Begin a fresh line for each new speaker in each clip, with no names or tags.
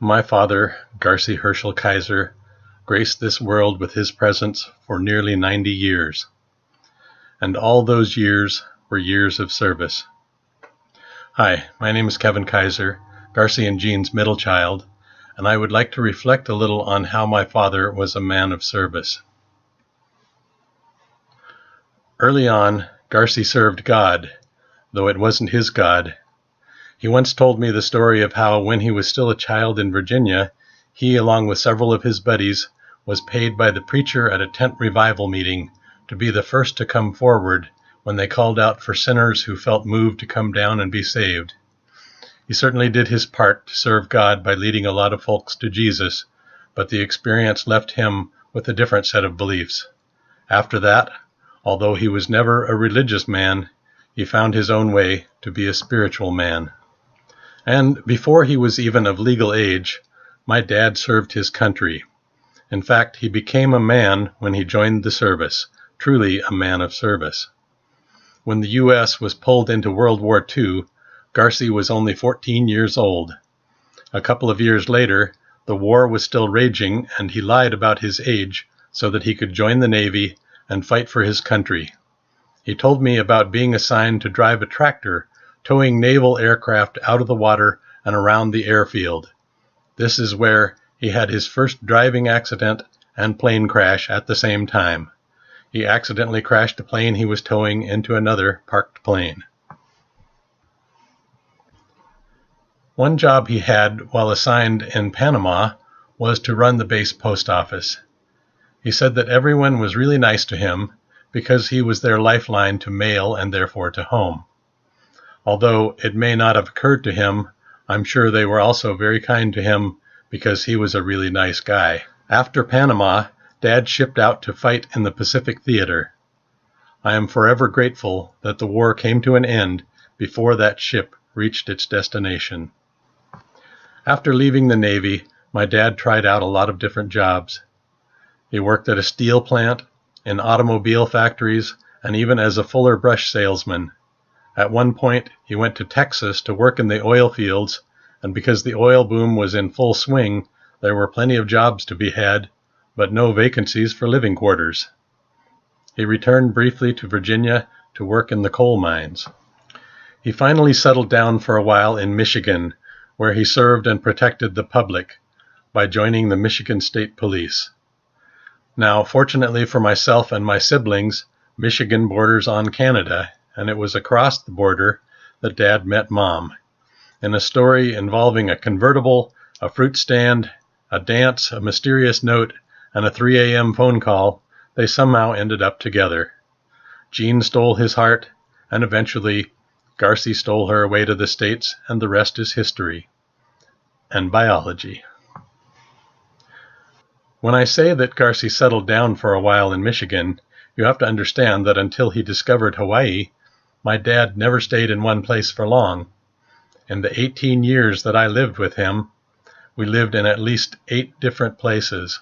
My father, Garcie Herschel Kiser, graced this world with his presence for nearly 90 years. And all those years were years of service. Hi, my name is Kevin Kiser, Garcie and Jean's middle child, and I would like to reflect a little on how my father was a man of service. Early on, Garcie served God, though it wasn't his God. He once told me the story of how, when he was still a child in Virginia, he, along with several of his buddies, was paid by the preacher at a tent revival meeting to be the first to come forward when they called out for sinners who felt moved to come down and be saved. He certainly did his part to serve God by leading a lot of folks to Jesus, but the experience left him with a different set of beliefs. After that, although he was never a religious man, he found his own way to be a spiritual man. And before he was even of legal age, my dad served his country. In fact, he became a man when he joined the service, truly a man of service. When the U.S. was pulled into World War II, Garcie was only 14 years old. A couple of years later, the war was still raging, and he lied about his age so that he could join the Navy and fight for his country. He told me about being assigned to drive a tractor, towing naval aircraft out of the water and around the airfield. This is where he had his first driving accident and plane crash at the same time. He accidentally crashed a plane he was towing into another parked plane. One job he had while assigned in Panama was to run the base post office. He said that everyone was really nice to him because he was their lifeline to mail and therefore to home. Although it may not have occurred to him, I'm sure they were also very kind to him because he was a really nice guy. After Panama, Dad shipped out to fight in the Pacific Theater. I am forever grateful that the war came to an end before that ship reached its destination. After leaving the Navy, my dad tried out a lot of different jobs. He worked at a steel plant, in automobile factories, and even as a Fuller brush salesman. At one point, he went to Texas to work in the oil fields, and because the oil boom was in full swing, there were plenty of jobs to be had, but no vacancies for living quarters. He returned briefly to Virginia to work in the coal mines. He finally settled down for a while in Michigan, where he served and protected the public by joining the Michigan State Police. Now, fortunately for myself and my siblings, Michigan borders on Canada, and it was across the border that Dad met Mom. In a story involving a convertible, a fruit stand, a dance, a mysterious note, and a 3 a.m. phone call, they somehow ended up together. Jean stole his heart, and eventually Garcie stole her away to the States, and the rest is history. And biology. When I say that Garcie settled down for a while in Michigan, you have to understand that until he discovered Hawaii, my dad never stayed in one place for long. In the 18 years that I lived with him, we lived in at least 8 different places.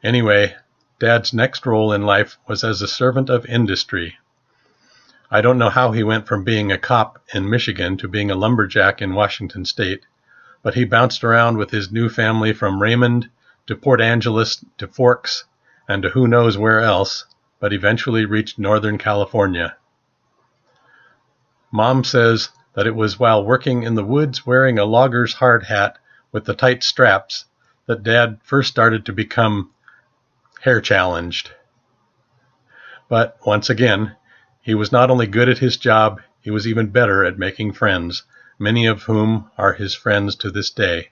Anyway, Dad's next role in life was as a servant of industry. I don't know how he went from being a cop in Michigan to being a lumberjack in Washington State, but he bounced around with his new family from Raymond to Port Angeles to Forks and to who knows where else, but eventually reached Northern California. Mom says that it was while working in the woods wearing a logger's hard hat with the tight straps that Dad first started to become hair challenged. But once again, he was not only good at his job, he was even better at making friends, many of whom are his friends to this day.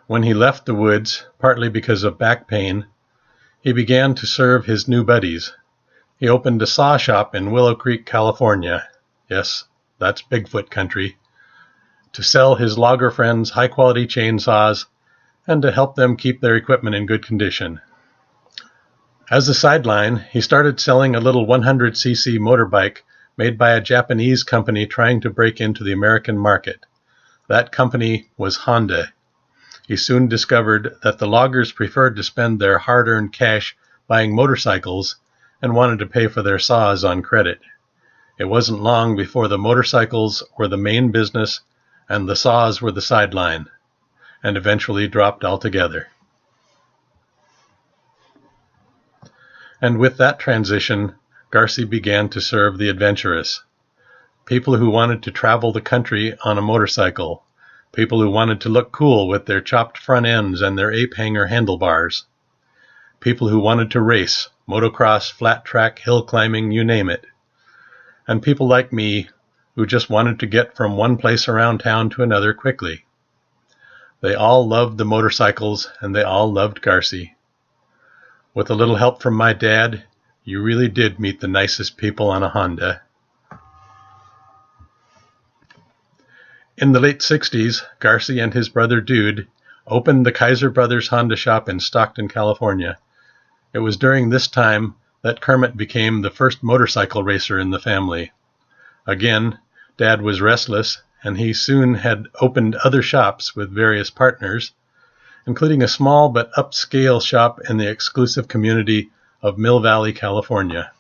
When he left the woods, partly because of back pain, he began to serve his new buddies. He opened a saw shop in Willow Creek, California. Yes, that's Bigfoot country. To sell his logger friends high-quality chainsaws and to help them keep their equipment in good condition. As a sideline, he started selling a little 100cc motorbike made by a Japanese company trying to break into the American market. That company was Honda. He soon discovered that the loggers preferred to spend their hard-earned cash buying motorcycles and wanted to pay for their saws on credit. It wasn't long before the motorcycles were the main business and the saws were the sideline, and eventually dropped altogether. And with that transition, Garcie began to serve the adventurous. People who wanted to travel the country on a motorcycle. People who wanted to look cool with their chopped front ends and their ape-hanger handlebars. People who wanted to race, motocross, flat track, hill climbing, you name it. And people like me who just wanted to get from one place around town to another quickly. They all loved the motorcycles and they all loved Garcie. With a little help from my dad, you really did meet the nicest people on a Honda. In the late 60s, Garcie and his brother Dude opened the Kiser Brothers Honda shop in Stockton, California. It was during this time that Kermit became the first motorcycle racer in the family. Again, Dad was restless, and he soon had opened other shops with various partners, including a small but upscale shop in the exclusive community of Mill Valley, California.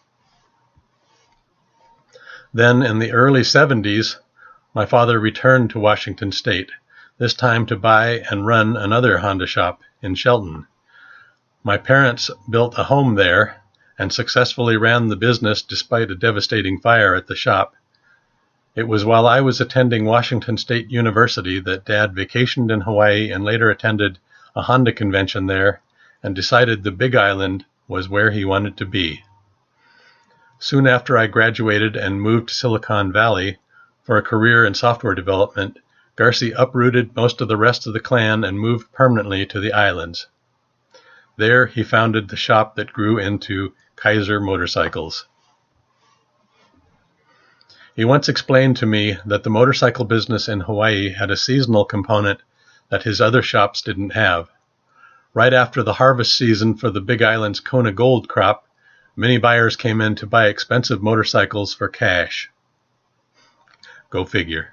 Then, in the early 70s, my father returned to Washington State, this time to buy and run another Honda shop in Shelton. My parents built a home there and successfully ran the business despite a devastating fire at the shop. It was while I was attending Washington State University that Dad vacationed in Hawaii and later attended a Honda convention there and decided the Big Island was where he wanted to be. Soon after I graduated and moved to Silicon Valley for a career in software development, Garcie uprooted most of the rest of the clan and moved permanently to the islands. There he founded the shop that grew into Kiser Motorcycles. He once explained to me that the motorcycle business in Hawaii had a seasonal component that his other shops didn't have. Right after the harvest season for the Big Island's Kona gold crop, many buyers came in to buy expensive motorcycles for cash. Go figure.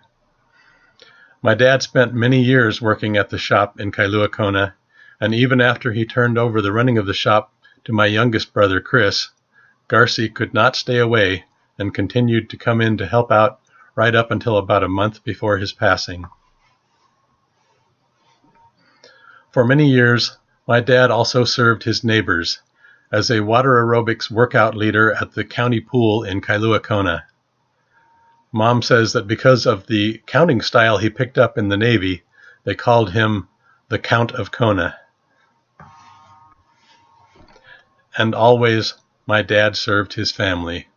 My dad spent many years working at the shop in Kailua Kona, and even after he turned over the running of the shop to my youngest brother, Chris, Garcie could not stay away and continued to come in to help out right up until about a month before his passing. For many years, my dad also served his neighbors as a water aerobics workout leader at the county pool in Kailua Kona. Mom says that because of the counting style he picked up in the Navy, they called him the Count of Kona. And always, my dad served his family.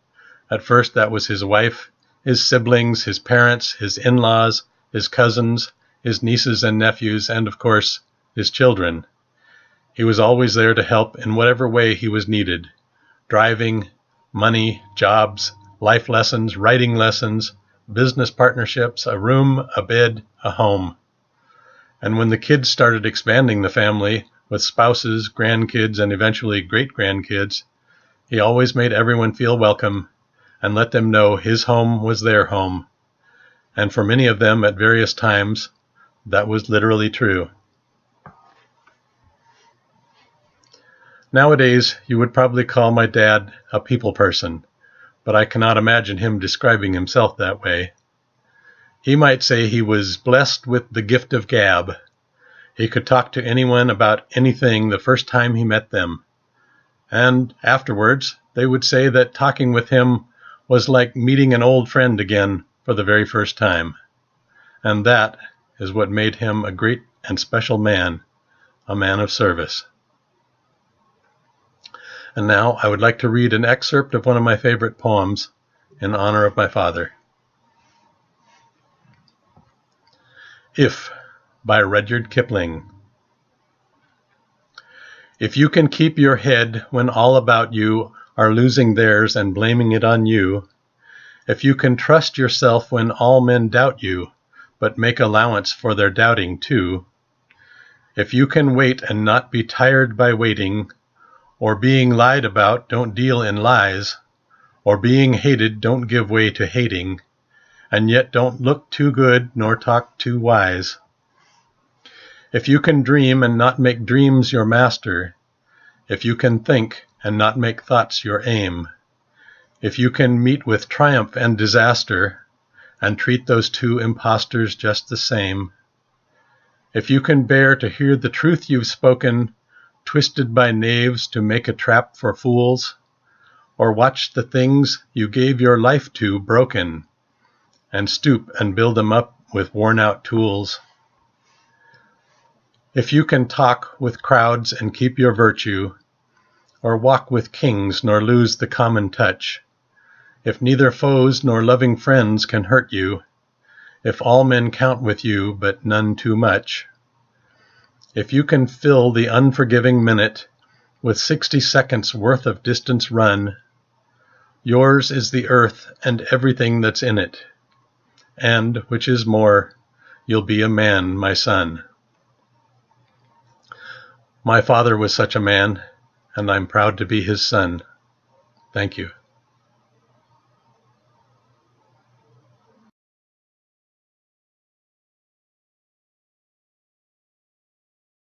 At first, that was his wife, his siblings, his parents, his in-laws, his cousins, his nieces and nephews, and, of course, his children. He was always there to help in whatever way he was needed. Driving, money, jobs, life lessons, writing lessons, business partnerships, a room, a bed, a home. And when the kids started expanding the family with spouses, grandkids, and eventually great-grandkids, he always made everyone feel welcome and let them know his home was their home. And for many of them at various times, that was literally true. Nowadays, you would probably call my dad a people person, but I cannot imagine him describing himself that way. He might say he was blessed with the gift of gab. He could talk to anyone about anything the first time he met them. And afterwards, they would say that talking with him was like meeting an old friend again for the very first time. And that is what made him a great and special man, a man of service. And now I would like to read an excerpt of one of my favorite poems in honor of my father. If, by Rudyard Kipling. If you can keep your head when all about you are losing theirs and blaming it on you, if you can trust yourself when all men doubt you, but make allowance for their doubting too, if you can wait and not be tired by waiting, or being lied about, don't deal in lies, or being hated, don't give way to hating, and yet don't look too good nor talk too wise. If you can dream and not make dreams your master, if you can think and not make thoughts your aim, If you can meet with triumph and disaster, and treat those two impostors just the same, if you can bear to hear the truth you've spoken, twisted by knaves to make a trap for fools, or watch the things you gave your life to broken, and stoop and build them up with worn-out tools, if you can talk with crowds and keep your virtue, or walk with kings nor lose the common touch, if neither foes nor loving friends can hurt you, if all men count with you but none too much, if you can fill the unforgiving minute with 60 seconds worth of distance run, yours is the earth and everything that's in it, and, which is more, you'll be a man, my son. My father was such a man, and I'm proud to be his son. Thank you.